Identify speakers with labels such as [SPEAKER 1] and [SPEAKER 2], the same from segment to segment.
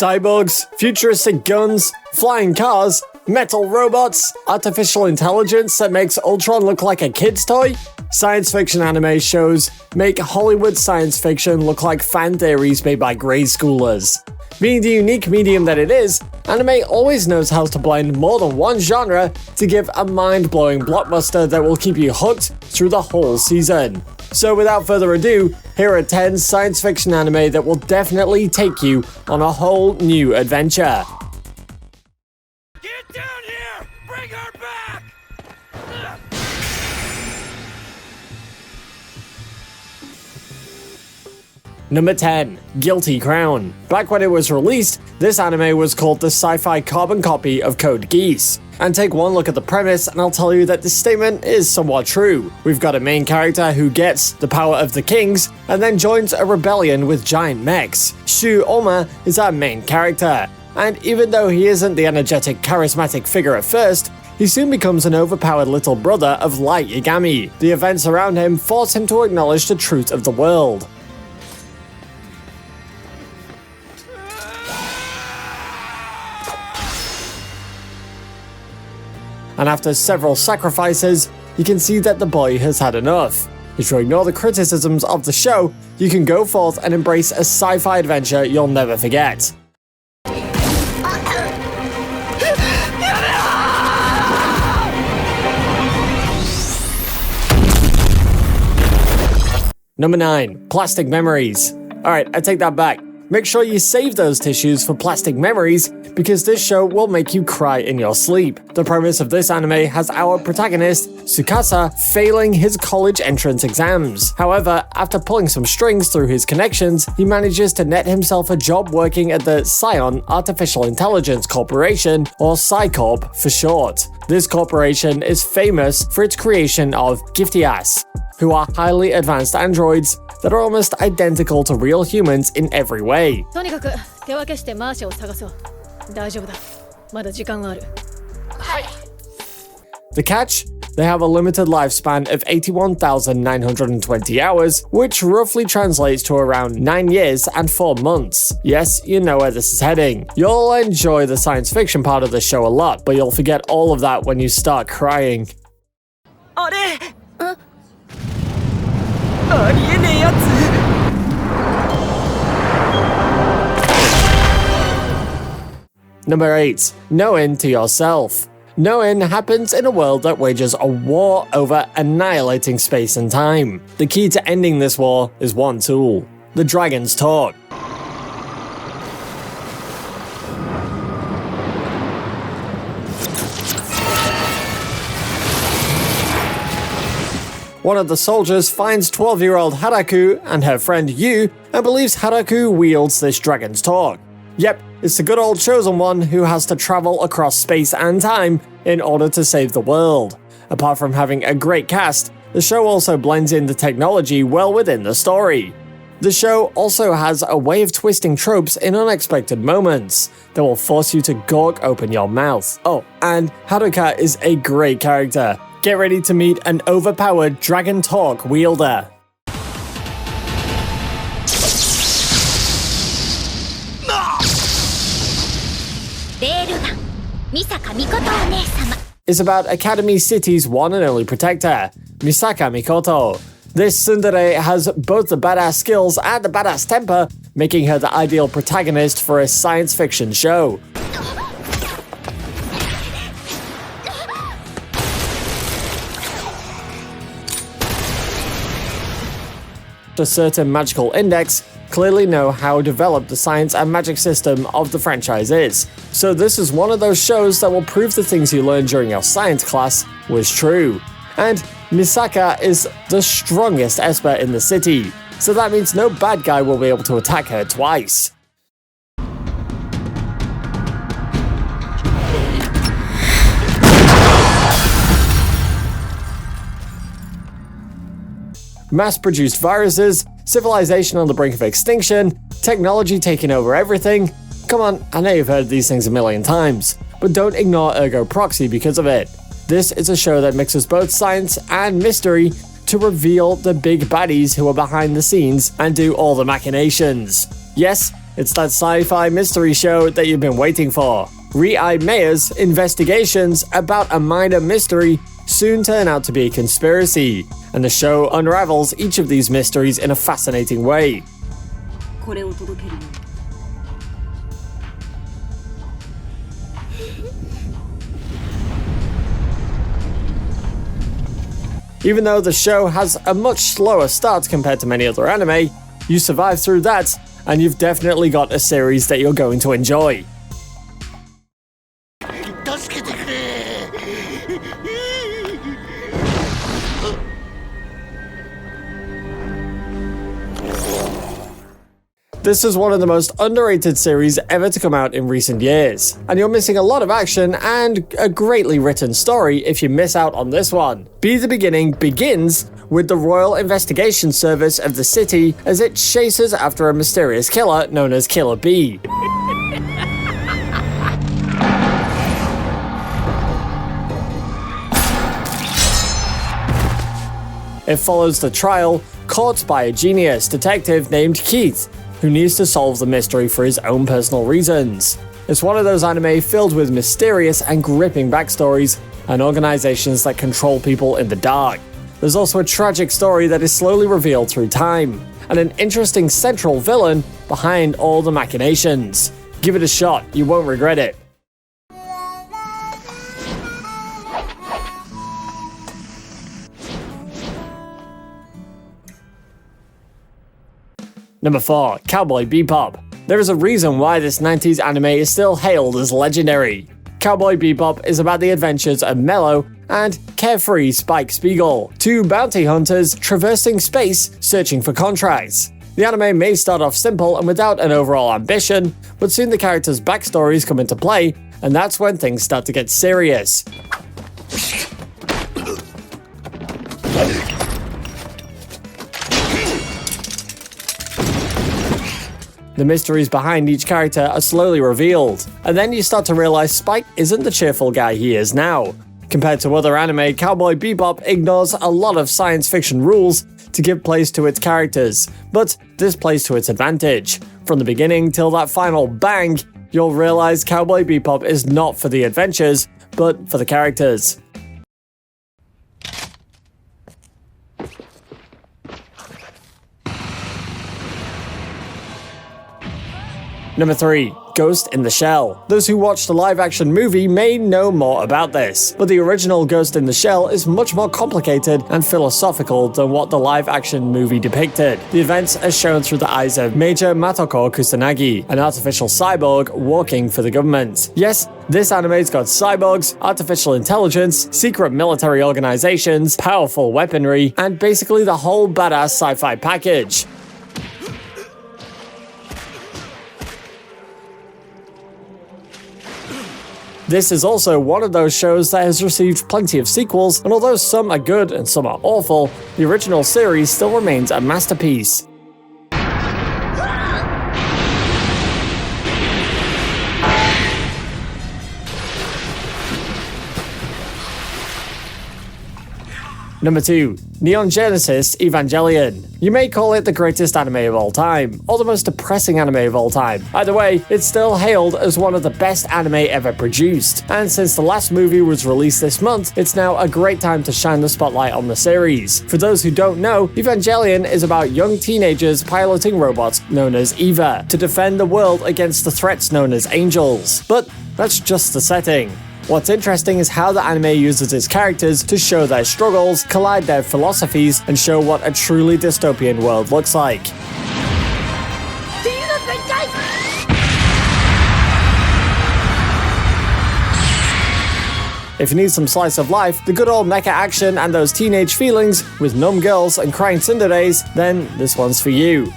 [SPEAKER 1] Cyborgs, futuristic guns, flying cars, metal robots, artificial intelligence that makes Ultron look like a kid's toy? Science fiction anime shows make Hollywood science fiction look like fan theories made by grade schoolers. Being the unique medium that it is, anime always knows how to blend more than one genre to give a mind-blowing blockbuster that will keep you hooked through the whole season. So without further ado, here are 10 science fiction anime that will definitely take you on a whole new adventure.
[SPEAKER 2] Get down here! Bring her back!
[SPEAKER 1] Number 10. Guilty Crown. Back when it was released, this anime was called the sci-fi carbon copy of Code Geass. And take one look at the premise and I'll tell you that this statement is somewhat true. We've got a main character who gets the power of the kings and then joins a rebellion with giant mechs. Shu Oma is our main character. And even though he isn't the energetic, charismatic figure at first, he soon becomes an overpowered little brother of Light Yagami. The events around him force him to acknowledge the truth of the world. And after several sacrifices, you can see that the boy has had enough. If you ignore the criticisms of the show, you can go forth and embrace a sci-fi adventure you'll never forget. Number 9. Plastic Memories. Alright, I take that back. Make sure you save those tissues for plastic memories, because this show will make you cry in your sleep. The premise of this anime has our protagonist, Tsukasa, failing his college entrance exams. However, after pulling some strings through his connections, he manages to net himself a job working at the Scion Artificial Intelligence Corporation, or Sci-Corp for short. This corporation is famous for its creation of Gifty-Ass, who are highly advanced androids that are almost identical to real humans in every way. The catch? They have a limited lifespan of 81,920 hours, which roughly translates to around 9 years and 4 months. Yes, you know where this is heading. You'll enjoy the science fiction part of the show a lot, but you'll forget all of that when you start crying. Number 8. Knowing to yourself. Knowing happens in a world that wages a war over annihilating space and time. The key to ending this war is one tool: the Dragon's Talk. One of the soldiers finds 12-year-old Haraku and her friend Yu and believes Haraku wields this Dragon's Talk. Yep, it's the good old chosen one who has to travel across space and time in order to save the world. Apart from having a great cast, the show also blends in the technology well within the story. The show also has a way of twisting tropes in unexpected moments that will force you to gawk open your mouth. Oh, and Haruka is a great character. Get ready to meet an overpowered Dragon Talk wielder. It's about Academy City's one and only protector, Misaka Mikoto. This tsundere has both the badass skills and the badass temper, making her the ideal protagonist for a science fiction show. A certain magical index, clearly know how developed the science and magic system of the franchise is. So this is one of those shows that will prove the things you learned during your science class was true. And Misaka is the strongest Esper in the city, so that means no bad guy will be able to attack her twice. Mass-produced viruses, civilization on the brink of extinction, technology taking over everything. Come on, I know you've heard these things a million times, but don't ignore Ergo Proxy because of it. This is a show that mixes both science and mystery to reveal the big baddies who are behind the scenes and do all the machinations. Yes, It's that sci-fi mystery show that you've been waiting for. Rei Meiya's investigations about a minor mystery soon turn out to be a conspiracy, and the show unravels each of these mysteries in a fascinating way. Even though the show has a much slower start compared to many other anime, you survive through that, and you've definitely got a series that you're going to enjoy. This is one of the most underrated series ever to come out in recent years, and you're missing a lot of action and a greatly written story if you miss out on this one. Be the Beginning begins with the Royal Investigation Service of the city as it chases after a mysterious killer known as Killer B. It follows the trial caught by a genius detective named Keith, who needs to solve the mystery for his own personal reasons. It's one of those anime filled with mysterious and gripping backstories and organizations that control people in the dark. There's also a tragic story that is slowly revealed through time, and an interesting central villain behind all the machinations. Give it a shot, you won't regret it. Number 4. Cowboy Bebop. There is a reason why this 90s anime is still hailed as legendary. Cowboy Bebop is about the adventures of Mello and carefree Spike Spiegel, two bounty hunters traversing space searching for contracts. The anime may start off simple and without an overall ambition, but soon the characters' backstories come into play, and that's when things start to get serious. The mysteries behind each character are slowly revealed, and then you start to realize Spike isn't the cheerful guy he is now. Compared to other anime, Cowboy Bebop ignores a lot of science fiction rules to give place to its characters, but this plays to its advantage. From the beginning till that final bang, you'll realize Cowboy Bebop is not for the adventures, but for the characters. Number 3. Ghost in the Shell. Those who watched the live-action movie may know more about this, but the original Ghost in the Shell is much more complicated and philosophical than what the live-action movie depicted. The events are shown through the eyes of Major Matoko Kusanagi, an artificial cyborg working for the government. Yes, this anime's got cyborgs, artificial intelligence, secret military organizations, powerful weaponry, and basically the whole badass sci-fi package. This is also one of those shows that has received plenty of sequels, and although some are good and some are awful, the original series still remains a masterpiece. Number 2. Neon Genesis Evangelion. You may call it the greatest anime of all time, or the most depressing anime of all time. Either way, it's still hailed as one of the best anime ever produced, and since the last movie was released this month, it's now a great time to shine the spotlight on the series. For those who don't know, Evangelion is about young teenagers piloting robots known as EVA to defend the world against the threats known as angels. But that's just the setting. What's interesting is how the anime uses its characters to show their struggles, collide their philosophies, and show what a truly dystopian world looks like. If you need some slice of life, the good old mecha action, and those teenage feelings with numb girls and crying tsunderes, then this one's for you.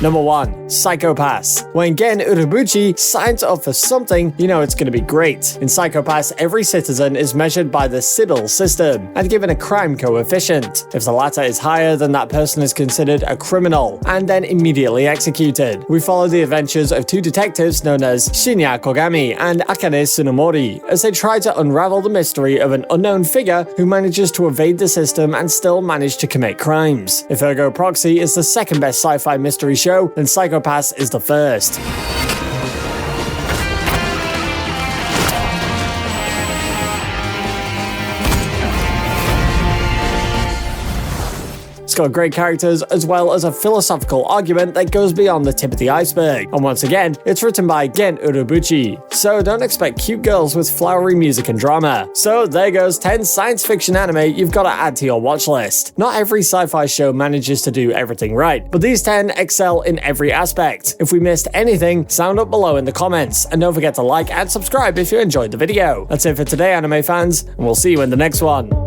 [SPEAKER 1] Number 1. Psycho-Pass. When Gen Urobuchi signs up for something, you know it's going to be great. In Psycho-Pass, every citizen is measured by the Sybil system and given a crime coefficient. If the latter is higher, then that person is considered a criminal and then immediately executed. We follow the adventures of two detectives known as Shinya Kogami and Akane Tsunemori as they try to unravel the mystery of an unknown figure who manages to evade the system and still manage to commit crimes. If Ergo Proxy is the second best sci-fi mystery show, then Psycho-Pass is the first. It's got great characters as well as a philosophical argument that goes beyond the tip of the iceberg. And once again, it's written by Gen Urobuchi, so don't expect cute girls with flowery music and drama. So there goes 10 science fiction anime you've got to add to your watch list. Not every sci-fi show manages to do everything right, but these 10 excel in every aspect. If we missed anything, sound up below in the comments, and don't forget to like and subscribe if you enjoyed the video. That's it for today, anime fans, and we'll see you in the next one.